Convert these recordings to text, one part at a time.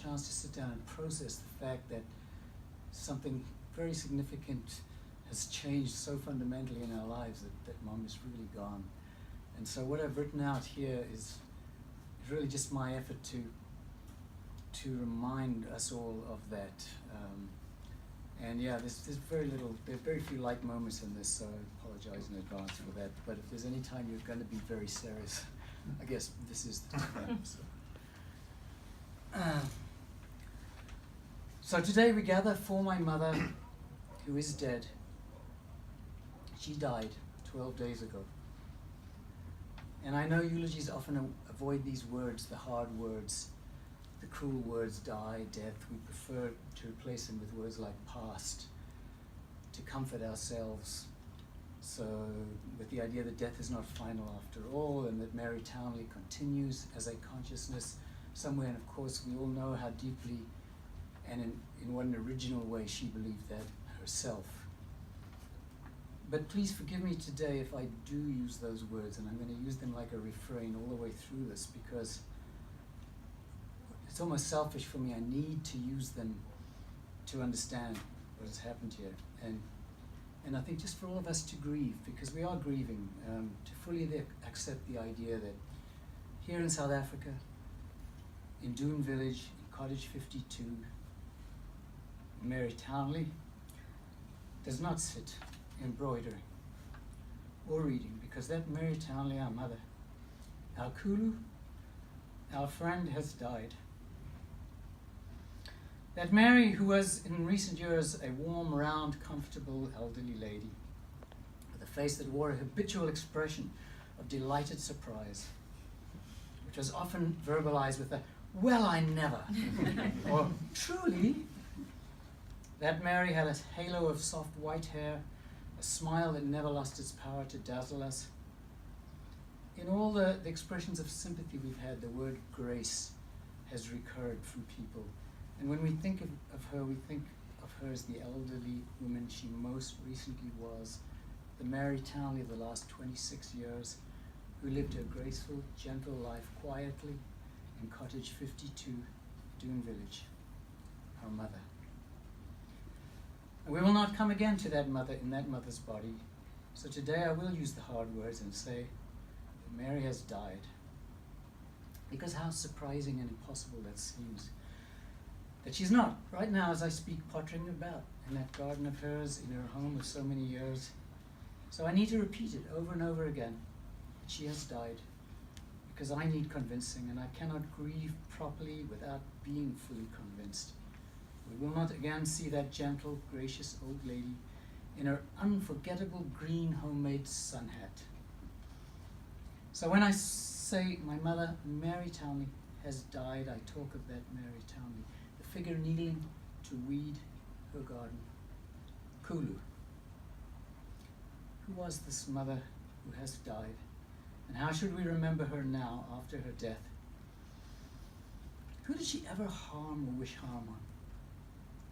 chance to sit down and process the fact that something very significant has changed so fundamentally in our lives that Mom is really gone. And so what I've written out here is really just my effort to remind us all of that. And yeah, there's there are very few light moments in this, so I apologize in advance for that. But if there's any time you're going to be very serious, I guess this is the time. So today we gather for my mother, who is dead. She died 12 days ago. And I know eulogies often avoid these words, the hard words, the cruel words, die, death. We prefer to replace them with words like past, to comfort ourselves. So with the idea that death is not final after all, and that Mary Townley continues as a consciousness somewhere. And of course we all know how deeply and in what an original way she believed that herself. But please forgive me today if I do use those words, and I'm going to use them like a refrain all the way through this, because it's almost selfish for me. I need to use them to understand what has happened here. And I think just for all of us to grieve, because we are grieving, to fully accept the idea that here in South Africa, in Doon Village, in Cottage 52, Mary Townley does not sit embroidering or reading, because that Mary Townley, our mother, our Kulu, our friend, has died. That Mary, who was in recent years a warm, round, comfortable, elderly lady, with a face that wore a habitual expression of delighted surprise, which was often verbalized with a, "Well, I never," or "Truly." That Mary had a halo of soft white hair, a smile that never lost its power to dazzle us. In all the expressions of sympathy we've had, the word grace has recurred through people. And when we think of her, we think of her as the elderly woman she most recently was, the Mary Townley of the last 26 years, who lived a graceful, gentle life quietly in Cottage 52, Doon Village, our mother. And we will not come again to that mother in that mother's body. So today I will use the hard words and say that Mary has died. Because how surprising and impossible that seems. That she's not, right now as I speak, pottering about in that garden of hers, in her home of so many years. So I need to repeat it over and over again. She has died. Because I need convincing, and I cannot grieve properly without being fully convinced. We will not again see that gentle, gracious old lady in her unforgettable green homemade sun hat. So when I say my mother, Mary Townley, has died, I talk of that Mary Townley, the figure kneeling to weed her garden. Kulu. Who was this mother who has died? And how should we remember her now after her death? Who did she ever harm or wish harm on?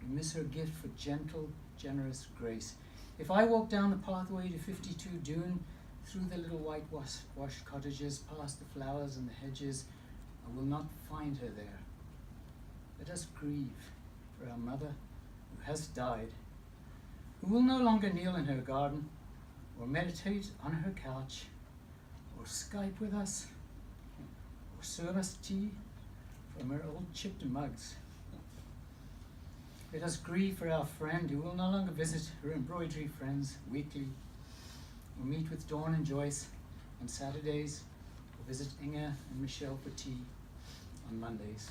We miss her gift for gentle, generous grace. If I walk down the pathway to 52 Doon, through the little whitewashed cottages, past the flowers and the hedges, I will not find her there. Let us grieve for our mother who has died, who will no longer kneel in her garden, or meditate on her couch, or Skype with us, or serve us tea from her old chipped mugs. Let us grieve for our friend who will no longer visit her embroidery friends weekly, or meet with Dawn and Joyce on Saturdays, or visit Inge and Michelle for tea on Mondays.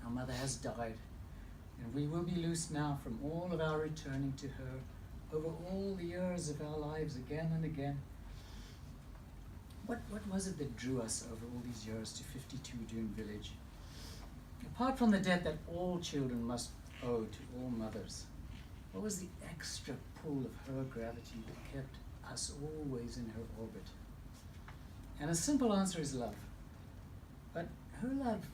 Our mother has died, and we will be loose now from all of our returning to her over all the years of our lives again and again. What was it that drew us over all these years to 52 Doon Village? Apart from the debt that all children must owe to all mothers, what was the extra pull of her gravity that kept us always in her orbit? And a simple answer is love. But her love,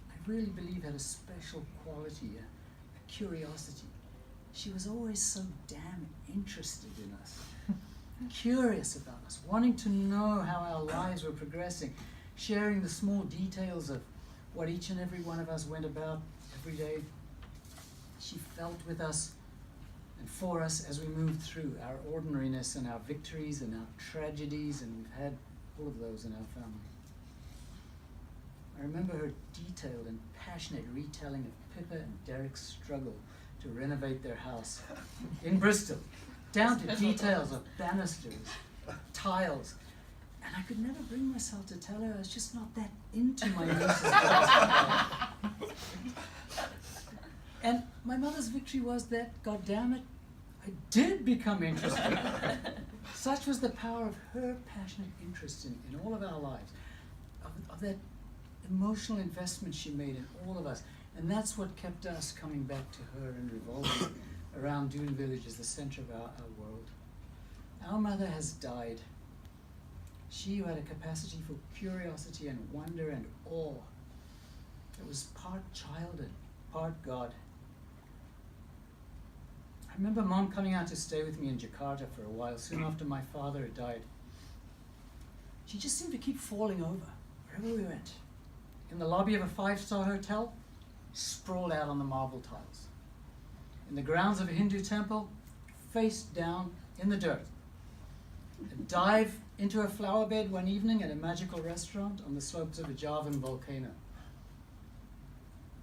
I really believe, had a special quality, a curiosity. She was always so damn interested in us, curious about us, wanting to know how our lives were progressing, sharing the small details of what each and every one of us went about every day. She felt with us and for us as we moved through our ordinariness and our victories and our tragedies, and we've had all of those in our family. I remember her detailed and passionate retelling of Pippa and Derek's struggle to renovate their house in Bristol, down to details of banisters, tiles, and I could never bring myself to tell her I was just not that into my niece's house. And my mother's victory was that, God damn it, I did become interested. Such was the power of her passionate interest in all of our lives, of that emotional investment she made in all of us. And that's what kept us coming back to her and revolving around Doon Village as the center of our world. Our mother has died. She who had a capacity for curiosity and wonder and awe. It was part child and part God. I remember Mom coming out to stay with me in Jakarta for a while, soon after my father had died. She just seemed to keep falling over wherever we went. In the lobby of a 5-star hotel, sprawled out on the marble tiles. In the grounds of a Hindu temple, face down in the dirt. A dive into a flower bed one evening at a magical restaurant on the slopes of a Javan volcano.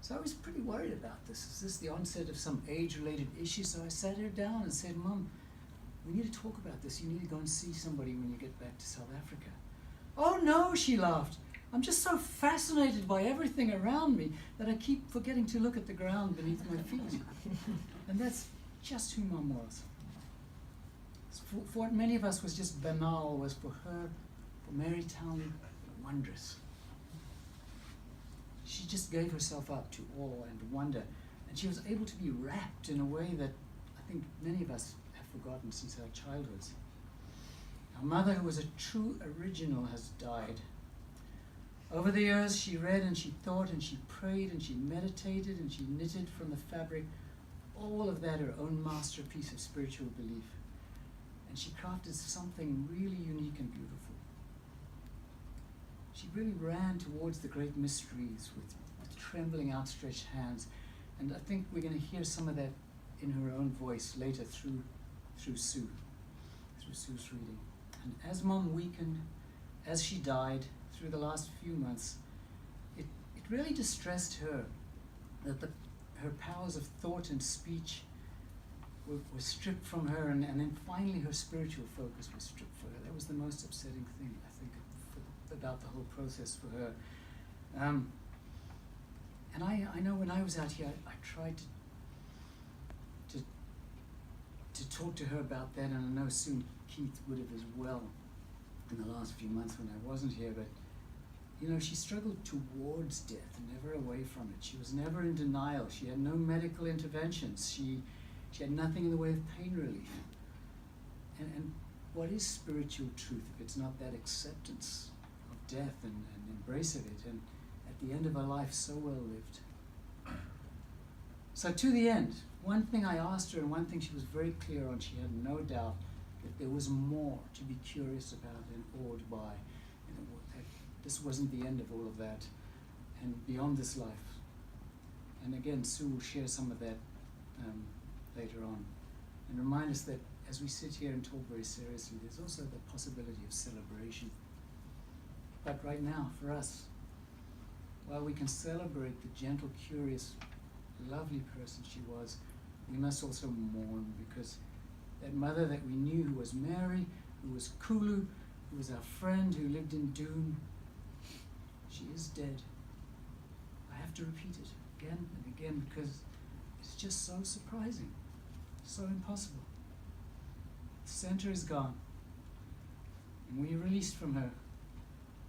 So I was pretty worried about this. Is this the onset of some age-related issue? So I sat her down and said, Mom, we need to talk about this. You need to go and see somebody when you get back to South Africa. Oh no, she laughed. I'm just so fascinated by everything around me that I keep forgetting to look at the ground beneath my feet. And that's just who Mom was. For what many of us was just banal, was for her, for Mary Townley, wondrous. She just gave herself up to awe and wonder, and she was able to be rapt in a way that I think many of us have forgotten since our childhoods. Our mother, who was a true original, has died. Over the years, she read and she thought and she prayed and she meditated and she knitted from the fabric, all of that her own masterpiece of spiritual belief. And she crafted something really unique and beautiful. She really ran towards the great mysteries with trembling, outstretched hands. And I think we're going to hear some of that in her own voice later through Sue's reading. And as Mom weakened, as she died through the last few months, it really distressed her that her powers of thought and speech were stripped from her, and then finally her spiritual focus was stripped from her. That was the most upsetting thing, I think, about the whole process for her. And I know when I was out here, I tried to talk to her about that, and I know soon Keith would have as well in the last few months when I wasn't here, but you know, she struggled towards death, never away from it. She was never in denial. She had no medical interventions. She had nothing in the way of pain relief. And what is spiritual truth if it's not that acceptance of death and embrace of it, and at the end of a life so well lived? So to the end, one thing I asked her, and one thing she was very clear on, she had no doubt that there was more to be curious about and awed by. That this wasn't the end of all of that, and beyond this life. And again, Sue will share some of that later on, and remind us that as we sit here and talk very seriously, there's also the possibility of celebration. But right now, for us, while we can celebrate the gentle, curious, lovely person she was, we must also mourn, because that mother that we knew, who was Mary, who was Kulu, who was our friend, who lived in Doon, she is dead. I have to repeat it again and again, because it's just so surprising, so impossible. The center is gone, and we are released from her.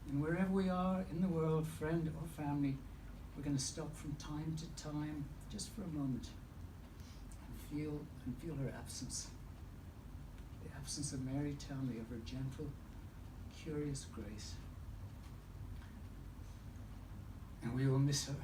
And wherever we are in the world, friend or family, we're going to stop from time to time, just for a moment, and feel her absence. The absence of Mary Townley, of her gentle, curious grace. And we will miss her.